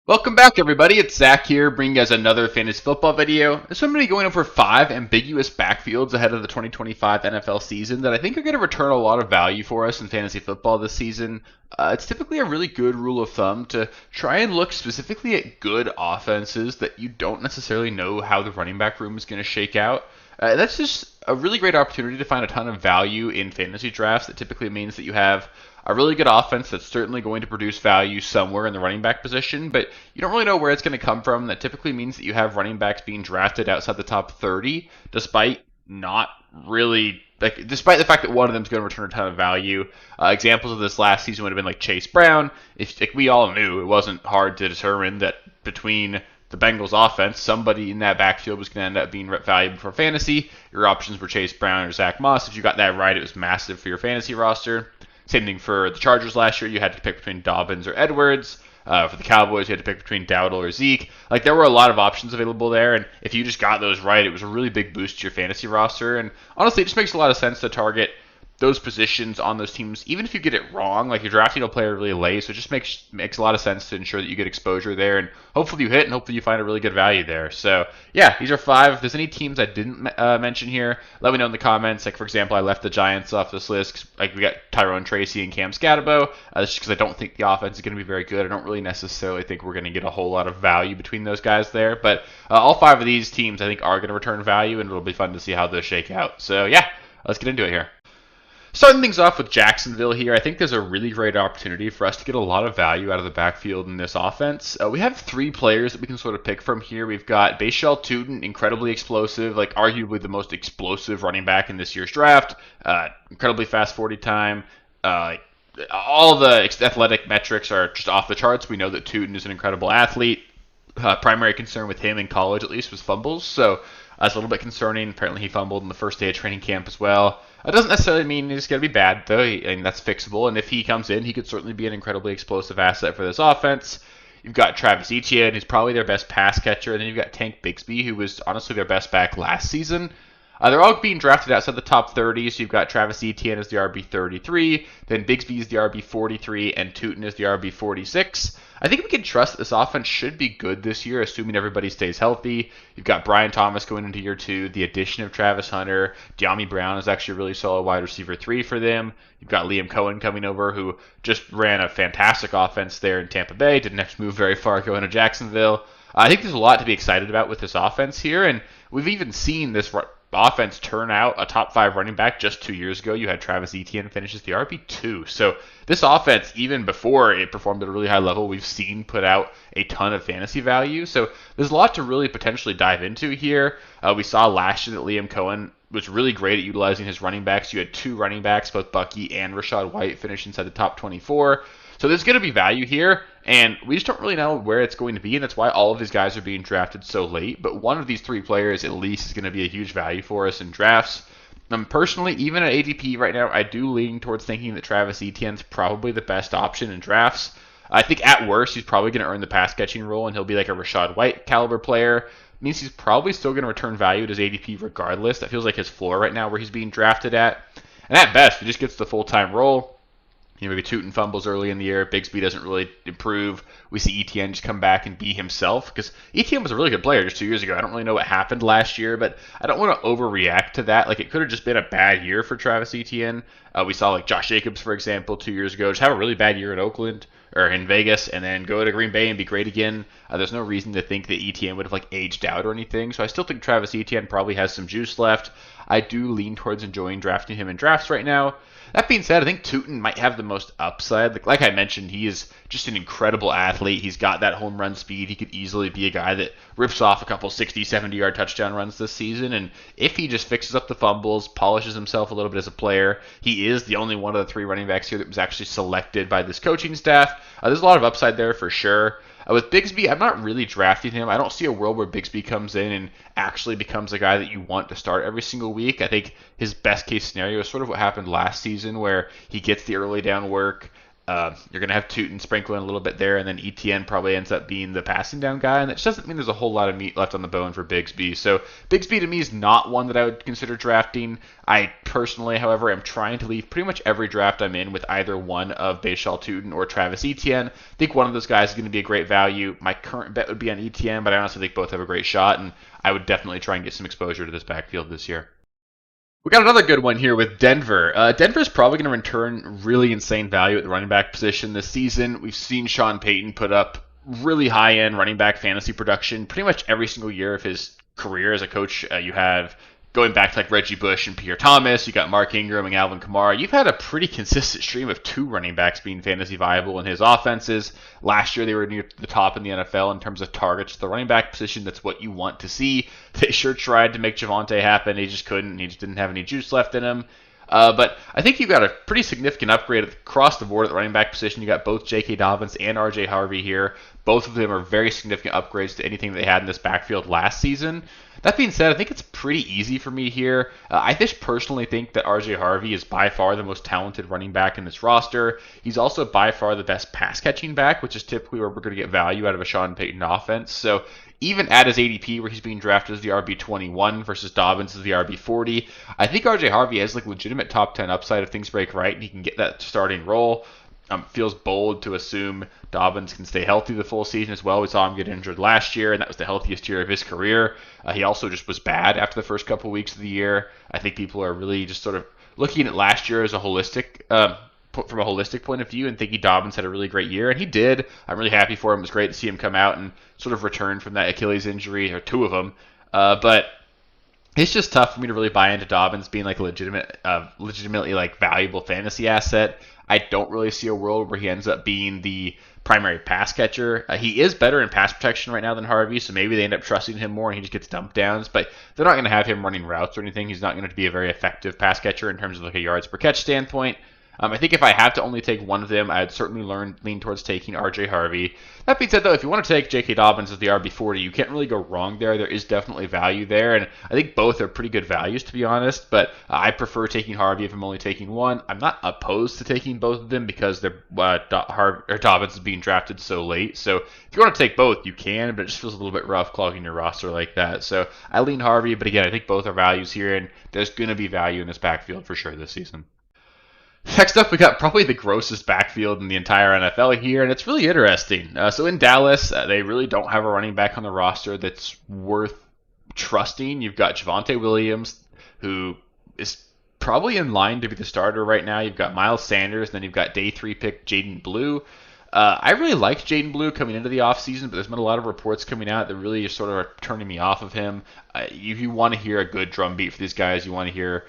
Welcome back, everybody. It's Zach here, bringing you guys another fantasy football video. So I'm going to be going over 5 ambiguous backfields ahead of the 2025 NFL season that I think are going to return a lot of value for us in fantasy football this season. It's typically a really good rule of thumb to try and look specifically at good offenses that you don't necessarily know how the running back room is going to shake out. That's just a really great opportunity to find a ton of value in fantasy drafts. That typically means that you have a really good offense that's certainly going to produce value somewhere in the running back position, but you don't really know where it's going to come from. That typically means that you have running backs being drafted outside the top 30, despite not really despite the fact that one of them is going to return a ton of value. Examples of this last season would have been like Chase Brown. If like, we all knew, it wasn't hard to determine that between the Bengals offense, somebody in that backfield was going to end up being valuable for fantasy. Your options were Chase Brown or Zach Moss. If you got that right, it was massive for your fantasy roster. Same thing for the Chargers last year. You had to pick between Dobbins or Edwards. For the Cowboys, you had to pick between Dowdle or Zeke. Like, there were a lot of options available there, and if you just got those right, it was a really big boost to your fantasy roster. And honestly, it just makes a lot of sense to target those positions on those teams, even if you get it wrong. Like, you're drafting a player really late, so it just makes a lot of sense to ensure that you get exposure there, and hopefully you hit, and hopefully you find a really good value there. So yeah, these are 5. If there's any teams I didn't mention here, let me know in the comments. Like, for example, I left the Giants off this list. Like, we got Tyrone Tracy and Cam Scatabo. That's just because I don't think the offense is going to be very good. I don't really necessarily think we're going to get a whole lot of value between those guys there. But all 5 of these teams, I think, are going to return value, and it'll be fun to see how those shake out. So yeah, let's get into it here. Starting things off with Jacksonville here, I think there's a really great opportunity for us to get a lot of value out of the backfield in this offense. We have 3 players that we can sort of pick from here. We've got Bashal Tutin, incredibly explosive, like arguably the most explosive running back in this year's draft. Incredibly fast 40 time. All the athletic metrics are just off the charts. We know that Tutin is an incredible athlete. Primary concern with him in college, at least, was fumbles. So that's a little bit concerning. Apparently, he fumbled in the first day of training camp as well. It doesn't necessarily mean he's going to be bad, though, and that's fixable. And if he comes in, he could certainly be an incredibly explosive asset for this offense. You've got Travis Etienne, who's probably their best pass catcher, and then you've got Tank Bigsby, who was honestly their best back last season. They're all being drafted outside the top 30, so you've got Travis Etienne as the RB33, then Bigsby is the RB43, and Tutin is the RB46. I think we can trust that this offense should be good this year, assuming everybody stays healthy. You've got Brian Thomas going into year 2, the addition of Travis Hunter. De'Ami Brown is actually a really solid wide receiver 3 for them. You've got Liam Cohen coming over, who just ran a fantastic offense there in Tampa Bay, didn't have to move very far going to Jacksonville. I think there's a lot to be excited about with this offense here, and we've even seen this offense turn out a top 5 running back just 2 years ago. You had Travis Etienne finish as the RB2. So this offense, even before it performed at a really high level, we've seen put out a ton of fantasy value. So there's a lot to really potentially dive into here. We saw last year that Liam Cohen was really great at utilizing his running backs. You had 2 running backs, both Bucky and Rachaad White, finish inside the top 24. So there's going to be value here, and we just don't really know where it's going to be, and that's why all of these guys are being drafted so late. But one of these 3 players at least is going to be a huge value for us in drafts. Personally, even at ADP right now, I do lean towards thinking that Travis Etienne's probably the best option in drafts. I think at worst, he's probably going to earn the pass catching role, and he'll be like a Rachaad White caliber player. Means he's probably still going to return value at his ADP regardless. That feels like his floor right now where he's being drafted at. And at best, he just gets the full-time role. Maybe Tutin fumbles early in the year. Bigsby doesn't really improve. We see Etienne just come back and be himself, because Etienne was a really good player just 2 years ago. I don't really know what happened last year, but I don't want to overreact to that. Like, it could have just been a bad year for Travis Etienne. We saw like Josh Jacobs, for example, 2 years ago, just have a really bad year in Oakland or in Vegas, and then go to Green Bay and be great again. There's no reason to think that Etienne would have like aged out or anything. So I still think Travis Etienne probably has some juice left. I do lean towards enjoying drafting him in drafts right now. That being said, I think Tutin might have the most upside. Like I mentioned, he is just an incredible athlete. He's got that home run speed. He could easily be a guy that rips off a couple 60, 70-yard touchdown runs this season. And if he just fixes up the fumbles, polishes himself a little bit as a player, he is the only one of the 3 running backs here that was actually selected by this coaching staff. There's a lot of upside there for sure. With Bigsby, I'm not really drafting him. I don't see a world where Bigsby comes in and actually becomes a guy that you want to start every single week. I think his best case scenario is sort of what happened last season, where he gets the early down work, You're going to have Tootin sprinkling a little bit there, and then ETN probably ends up being the passing down guy, and that just doesn't mean there's a whole lot of meat left on the bone for Bigsby. So Bigsby to me is not one that I would consider drafting. I personally, however, am trying to leave pretty much every draft I'm in with either one of Bashal Tootin or Travis Etienne. I think one of those guys is going to be a great value. My current bet would be on Etienne, but I honestly think both have a great shot, and I would definitely try and get some exposure to this backfield this year. We got another good one here with Denver. Denver's probably going to return really insane value at the running back position this season. We've seen Sean Payton put up really high-end running back fantasy production pretty much every single year of his career as a coach. You have going back to like Reggie Bush and Pierre Thomas, you got Mark Ingram and Alvin Kamara. You've had a pretty consistent stream of two running backs being fantasy viable in his offenses. Last year they were near the top in the NFL in terms of targets. The running back position, that's what you want to see. They sure tried to make Javonte happen. He just couldn't. He just didn't have any juice left in him. But I think you've got a pretty significant upgrade across the board at the running back position. You got both J.K. Dobbins and R.J. Harvey here. Both of them are very significant upgrades to anything they had in this backfield last season. That being said, I think it's pretty easy for me here. I just personally think that R.J. Harvey is by far the most talented running back in this roster. He's also by far the best pass-catching back, which is typically where we're going to get value out of a Sean Payton offense. So even at his ADP, where he's being drafted as the RB21 versus Dobbins as the RB40, I think R.J. Harvey has like legitimate top 10 upside if things break right and he can get that starting role. Feels bold to assume Dobbins can stay healthy the full season as well. We saw him get injured last year, and that was the healthiest year of his career. He also just was bad after the first couple weeks of the year. I think people are really just sort of looking at last year as a holistic, from a holistic point of view, and thinking Dobbins had a really great year, and he did. I'm really happy for him. It was great to see him come out and sort of return from that Achilles injury, or two of them. But it's just tough for me to really buy into Dobbins being like a legitimately like valuable fantasy asset. I don't really see a world where he ends up being the primary pass catcher. He is better in pass protection right now than Harvey, so maybe they end up trusting him more and he just gets dump downs, but they're not going to have him running routes or anything. He's not going to be a very effective pass catcher in terms of like a yards per catch standpoint. I think if I have to only take one of them, I'd certainly lean towards taking R.J. Harvey. That being said, though, if you want to take J.K. Dobbins as the RB40, you can't really go wrong there. There is definitely value there, and I think both are pretty good values, to be honest, but I prefer taking Harvey if I'm only taking one. I'm not opposed to taking both of them because Dobbins is being drafted so late, so if you want to take both, you can, but it just feels a little bit rough clogging your roster like that. So I lean Harvey, but again, I think both are values here, and there's going to be value in this backfield for sure this season. Next up, we got probably the grossest backfield in the entire NFL here, and it's really interesting. So in Dallas, they really don't have a running back on the roster that's worth trusting. You've got Javonte Williams, who is probably in line to be the starter right now. You've got Miles Sanders, then you've got day 3 pick Jaden Blue. I really liked Jaden Blue coming into the offseason, but there's been a lot of reports coming out that really sort of are turning me off of him. If you want to hear a good drumbeat for these guys, you want to hear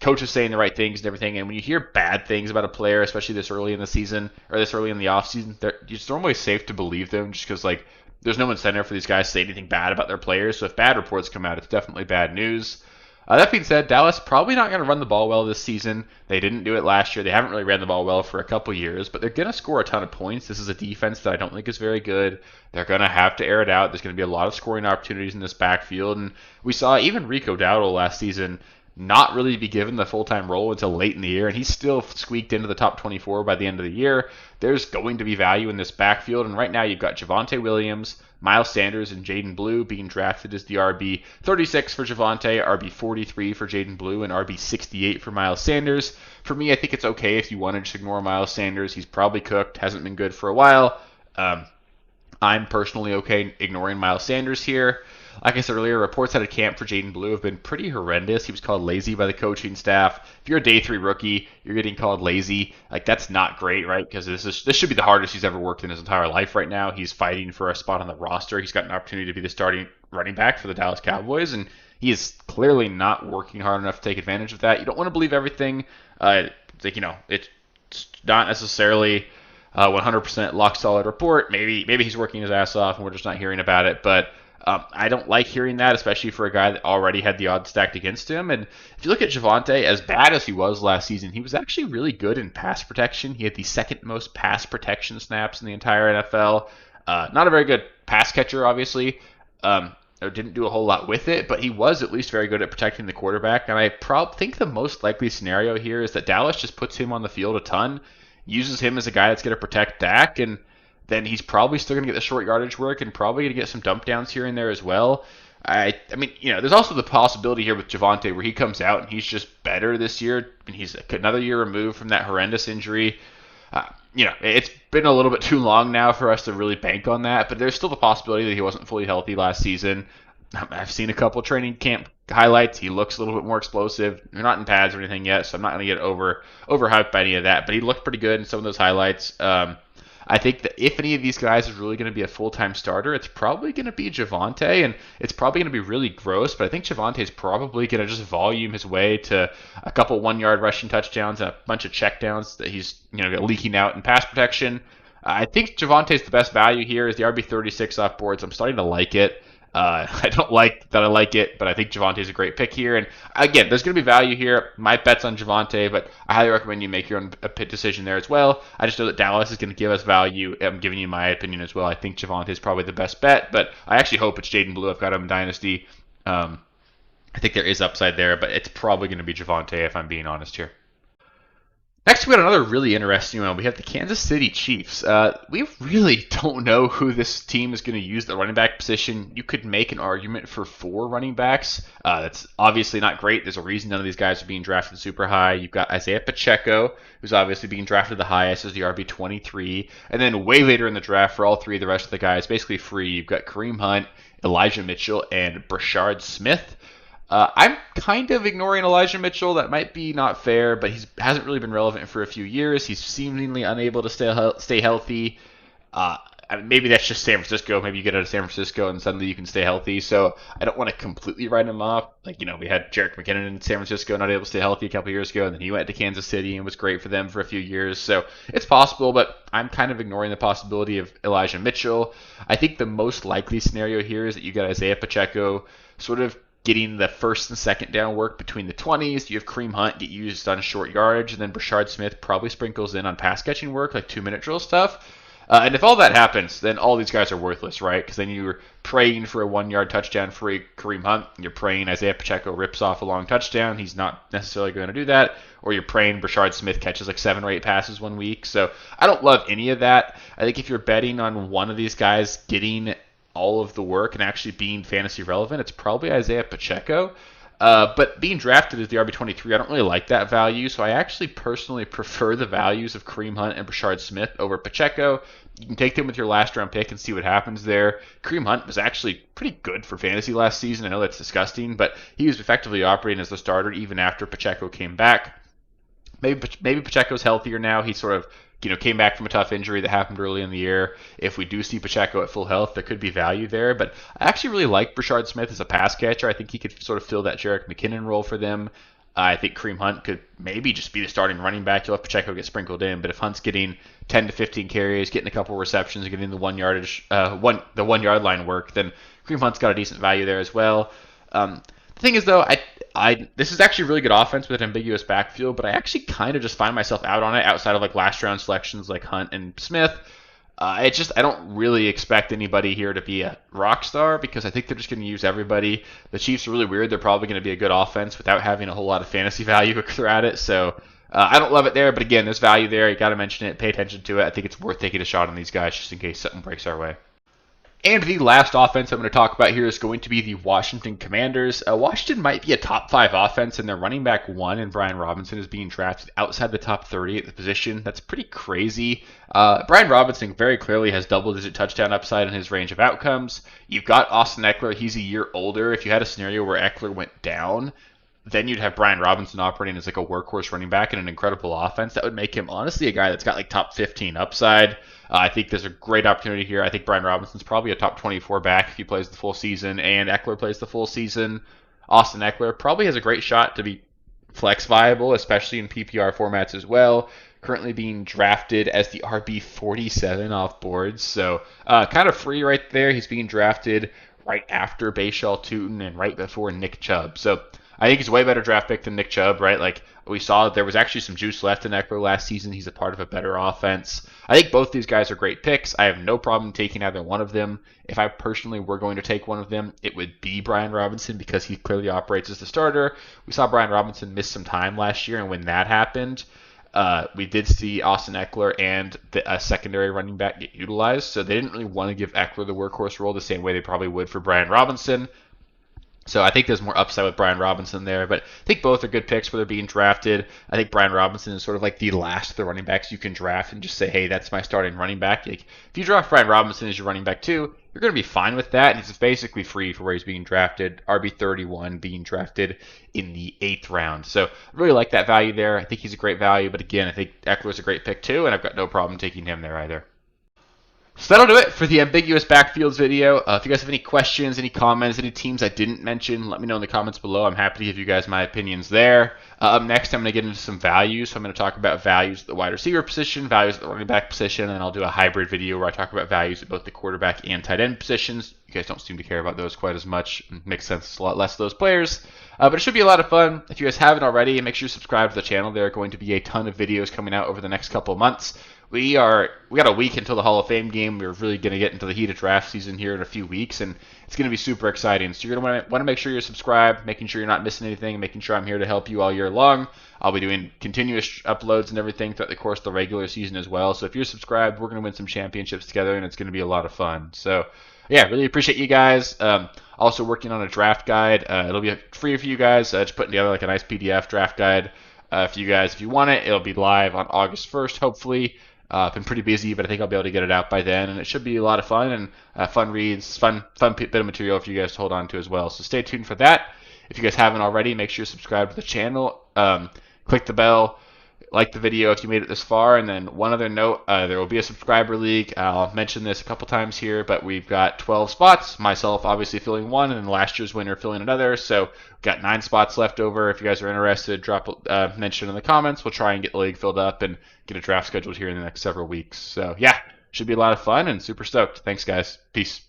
coaches saying the right things and everything, and when you hear bad things about a player, especially this early in the season or this early in the offseason, it's normally safe to believe them just because like there's no incentive for these guys to say anything bad about their players. So if bad reports come out, it's definitely bad news. That being said, Dallas probably not going to run the ball well this season. They didn't do it last year. They haven't really ran the ball well for a couple years, but they're going to score a ton of points. This is a defense that I don't think is very good. They're going to have to air it out. There's going to be a lot of scoring opportunities in this backfield, and we saw even Rico Dowdle last season not really be given the full-time role until late in the year, and he's still squeaked into the top 24 by the end of the year. There's going to be value in this backfield, and right now you've got Javonte Williams, Miles Sanders, and Jaden Blue being drafted as the RB 36 for Javonte, RB 43 for Jaden Blue, and RB 68 for Miles Sanders. For me, I think it's okay if you want to just ignore Miles Sanders. He's probably cooked, hasn't been good for a while. I'm personally okay ignoring Miles Sanders here. Like I said earlier, reports out of camp for Jaden Blue have been pretty horrendous. He was called lazy by the coaching staff. If you're a day 3 rookie, you're getting called lazy. Like, that's not great, right? Because this should be the hardest he's ever worked in his entire life right now. He's fighting for a spot on the roster. He's got an opportunity to be the starting running back for the Dallas Cowboys, and he is clearly not working hard enough to take advantage of that. You don't want to believe everything. It's not necessarily 100% lock solid report. Maybe he's working his ass off and we're just not hearing about it, but I don't like hearing that, especially for a guy that already had the odds stacked against him. And if you look at Javonte, as bad as he was last season, he was actually really good in pass protection. He had the second most pass protection snaps in the entire NFL. Not a very good pass catcher, obviously. Didn't do a whole lot with it, but he was at least very good at protecting the quarterback. And I think the most likely scenario here is that Dallas just puts him on the field a ton. uses him as a guy that's going to protect Dak, and then he's probably still going to get the short yardage work and probably going to get some dump downs here and there as well. I mean, there's also the possibility here with Javonte where he comes out and he's just better this year, and he's another year removed from that horrendous injury. It's been a little bit too long now for us to really bank on that, but there's still the possibility that he wasn't fully healthy last season. I've seen a couple training camp highlights. He looks a little bit more explosive. They're not in pads or anything yet, so I'm not going to get overhyped by any of that, but he looked pretty good in some of those highlights. I think that if any of these guys is really going to be a full-time starter, it's probably going to be Javonte, and it's probably going to be really gross, but I think Javonte is probably going to just volume his way to a couple one-yard rushing touchdowns and a bunch of checkdowns that he's leaking out in pass protection. I think Javonte's the best value here is the RB36 off boards. I'm starting to like it. I don't like that I like it, but I think Javante's a great pick here. And again, there's going to be value here. My bet's on Javonte, but I highly recommend you make your own decision there as well. I just know that Dallas is going to give us value. I'm giving you my opinion as well. I think Javonte is probably the best bet, but I actually hope it's Jaden Blue. I've got him in Dynasty. I think there is upside there, but it's probably going to be Javonte if I'm being honest here. Next, we got another really interesting one. We have the Kansas City Chiefs. We really don't know who this team is going to use the running back position. You could make an argument for 4 running backs. That's obviously not great. There's a reason none of these guys are being drafted super high. You've got Isaiah Pacheco, who's obviously being drafted the highest as the RB23. And then way later in the draft for all 3 of the rest of the guys, basically free, you've got Kareem Hunt, Elijah Mitchell, and Brashard Smith. I'm kind of ignoring Elijah Mitchell. That might be not fair, but he hasn't really been relevant for a few years. He's seemingly unable to stay healthy. Maybe that's just San Francisco. Maybe you get out of San Francisco and suddenly you can stay healthy. So I don't want to completely write him off. We had Jerick McKinnon in San Francisco, not able to stay healthy a couple years ago, and then he went to Kansas City and was great for them for a few years. So it's possible, but I'm kind of ignoring the possibility of Elijah Mitchell. I think the most likely scenario here is that you got Isaiah Pacheco sort of getting the first and second down work between the 20s. You have Kareem Hunt get used on short yardage, and then Brashard Smith probably sprinkles in on pass catching work, like 2-minute drill stuff. And if all that happens, then all these guys are worthless, right? Because then you're praying for a 1-yard touchdown for Kareem Hunt. You're praying Isaiah Pacheco rips off a long touchdown. He's not necessarily going to do that. Or you're praying Brashard Smith catches like 7 or 8 passes 1 week. So I don't love any of that. I think if you're betting on one of these guys getting all of the work and actually being fantasy relevant, it's probably Isaiah Pacheco. But being drafted as the RB23, I don't really like that value, so I actually personally prefer the values of Kareem Hunt and Brashard Smith over Pacheco. You can take them with your last round pick and see what happens there. Kareem Hunt was actually pretty good for fantasy last season. I know that's disgusting, but he was effectively operating as the starter even after Pacheco came back. Maybe Pacheco's healthier now. He sort of came back from a tough injury that happened early in the year. If we do see Pacheco at full health, there could be value there. But I actually really like Brashard Smith as a pass catcher. I think he could sort of fill that Jerick McKinnon role for them. I think Kareem Hunt could maybe just be the starting running back. You'll have Pacheco get sprinkled in, but if Hunt's getting 10 to 15 carries, getting a couple receptions, and getting the 1 yard line work, then Kareem Hunt's got a decent value there as well. The thing is, though, this is actually a really good offense with an ambiguous backfield, but I actually kind of just find myself out on it outside of last round selections like Hunt and Smith. I don't really expect anybody here to be a rock star because I think they're just going to use everybody. The Chiefs are really weird. They're probably going to be a good offense without having a whole lot of fantasy value throughout it. So I don't love it there, but again, there's value there. You got to mention it. Pay attention to it. I think it's worth taking a shot on these guys just in case something breaks our way. And the last offense I'm going to talk about here is going to be the Washington Commanders. Washington might be a top 5 offense, and their running back 1 and Brian Robinson is being drafted outside the top 30 at the position. That's pretty crazy. Brian Robinson very clearly has double-digit touchdown upside in his range of outcomes. You've got Austin Eckler. He's a year older. If you had a scenario where Eckler went down, then you'd have Brian Robinson operating as a workhorse running back in an incredible offense. That would make him, honestly, a guy that's got top 15 upside. I think there's a great opportunity here. I think Brian Robinson's probably a top 24 back if he plays the full season and Eckler plays the full season. Austin Eckler probably has a great shot to be flex viable, especially in PPR formats as well. Currently being drafted as the RB47 off boards. So kind of free right there. He's being drafted right after Bashal Tutin and right before Nick Chubb. So I think he's a way better draft pick than Nick Chubb, right? We saw there was actually some juice left in Eckler last season. He's a part of a better offense. I think both these guys are great picks. I have no problem taking either one of them. If I personally were going to take one of them, it would be Brian Robinson because he clearly operates as the starter. We saw Brian Robinson miss some time last year, and when that happened, We did see Austin Eckler and a secondary running back get utilized, so they didn't really want to give Eckler the workhorse role the same way they probably would for Brian Robinson. So I think there's more upside with Brian Robinson there, but I think both are good picks where they're being drafted. I think Brian Robinson is sort of like the last of the running backs you can draft and just say, hey, that's my starting running back. Like, if you draft Brian Robinson as your running back too, you're going to be fine with that. And he's basically free for where he's being drafted. RB31 being drafted in the 8th round. So I really like that value there. I think he's a great value, but again, I think Eckler's a great pick too, and I've got no problem taking him there either. So that'll do it for the Ambiguous Backfields video. If you guys have any questions, any comments, any teams I didn't mention, let me know in the comments below. I'm happy to give you guys my opinions there. Up next, I'm going to get into some values. So I'm going to talk about values at the wide receiver position, values at the running back position, and then I'll do a hybrid video where I talk about values at both the quarterback and tight end positions. You guys don't seem to care about those quite as much. It makes sense. It's a lot less of those players. But it should be a lot of fun. If you guys haven't already, make sure you subscribe to the channel. There are going to be a ton of videos coming out over the next couple of months. We got a week until the Hall of Fame game. We're really going to get into the heat of draft season here in a few weeks, and it's going to be super exciting. So you're going to want to make sure you're subscribed, making sure you're not missing anything, making sure I'm here to help you all year long. I'll be doing continuous uploads and everything throughout the course of the regular season as well. So if you're subscribed, we're going to win some championships together, and it's going to be a lot of fun. So yeah, really appreciate you guys. Also working on a draft guide. It'll be free for you guys. Just putting together like a nice PDF draft guide for you guys if you want it. It'll be live on August 1st, hopefully. Been pretty busy, but I think I'll be able to get it out by then, and it should be a lot of fun and fun reads, fun bit of material for you guys to hold on to as well. So stay tuned for that. If you guys haven't already, make sure you subscribe to the channel, click the bell, like the video if you made it this far, and then one other note, there will be a subscriber league. I'll mention this a couple times here, but we've got 12 spots, myself obviously filling one, and then last year's winner filling another, so we've got 9 spots left over. If you guys are interested, drop a mention in the comments. We'll try and get the league filled up and get a draft scheduled here in the next several weeks. So yeah, should be a lot of fun and super stoked. Thanks guys. Peace.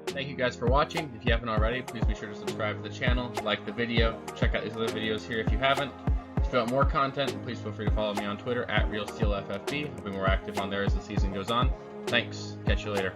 Thank you guys for watching. If you haven't already, please be sure to subscribe to the channel, like the video, check out these other videos here if you haven't. If you want more content, please feel free to follow me on Twitter at RealSteelFFB. I'll be more active on there as the season goes on. Thanks. Catch you later.